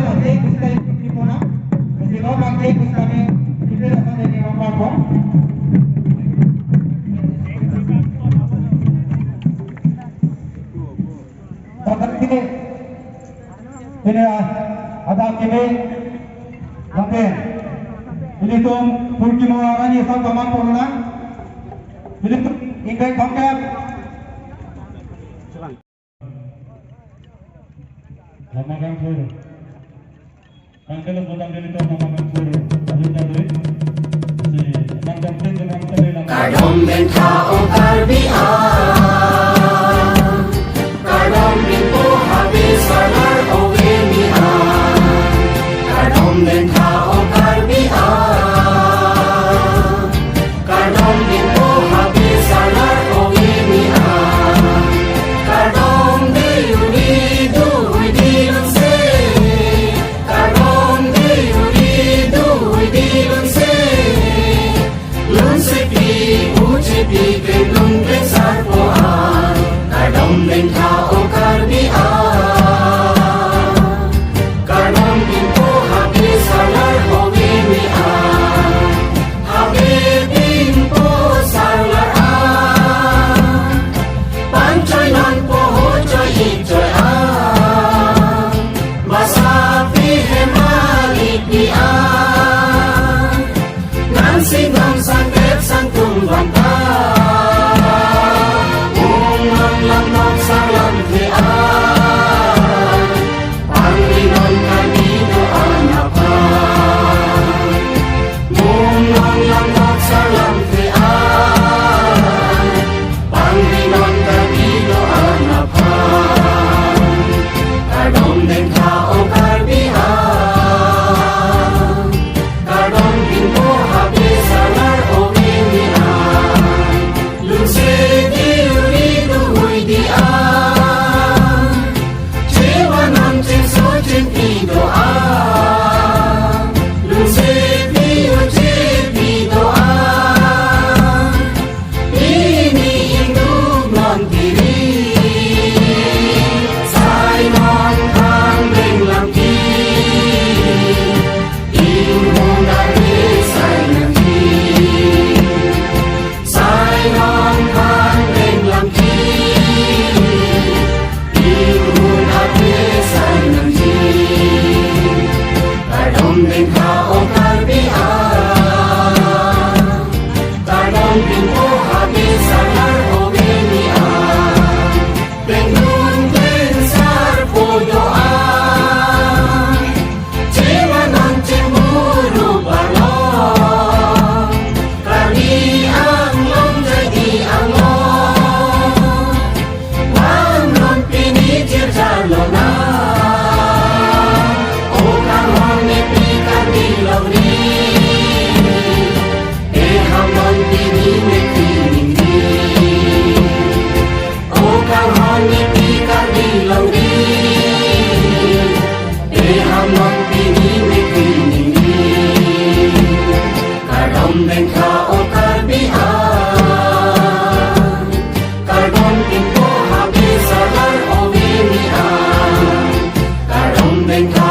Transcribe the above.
nanti kita ikut di mana? Di bawah nanti kita akan dari apa? Ini ada kini nanti ini tuh Turki mengarani sang teman pulang ini tuh ingin kontak namakan suruh angkele bukan dari itu namakan suruh aduh tadi si namakan itu namakan lagi Kadom benta okar biar Kadom bintu habis salar owe biar Kadom benta okar biar Kadom bintu habis salar owe biar Kadom deyuri duhui dilun se Kadom deyuri duhui dilun se Lun se pi uci pi kendung besar poan Kadom benta okar biar Kadom bintu habis salar owe biar Habis bintu salar Pancoy non poho coy icoy Basapi hemali pian Nansi ngam sangkep sangtung bantang Ungang lamang salam tian Panginoon kami doan apa Ungang lamang salam tian Panginoon kami doan apa Kadom benta okar biar Kadom bintu habis salar owe biar Lunse diuri duhui dian Cewa non cengso cengpi doa Lunse diu cepi doa Ini induk non diri Sai non kang beng lampi Inhong dari sai nanti Sai non kang beng lampi Inhong dari sai nanti Kadom bengka okar biar Kadom bintu habis salar owe biar Benung besar podoan Cewa non cemburu balon Kami anglong jadi anglong Wang non pinicir jalonan Okang hong nepi kami lauri Eham non pini nepi nindi Okang hong nepi kami lauri Eham non pini nepi nindi Kadom bengka okar biar Kadom bintu habis salar owe biar Kadom bengka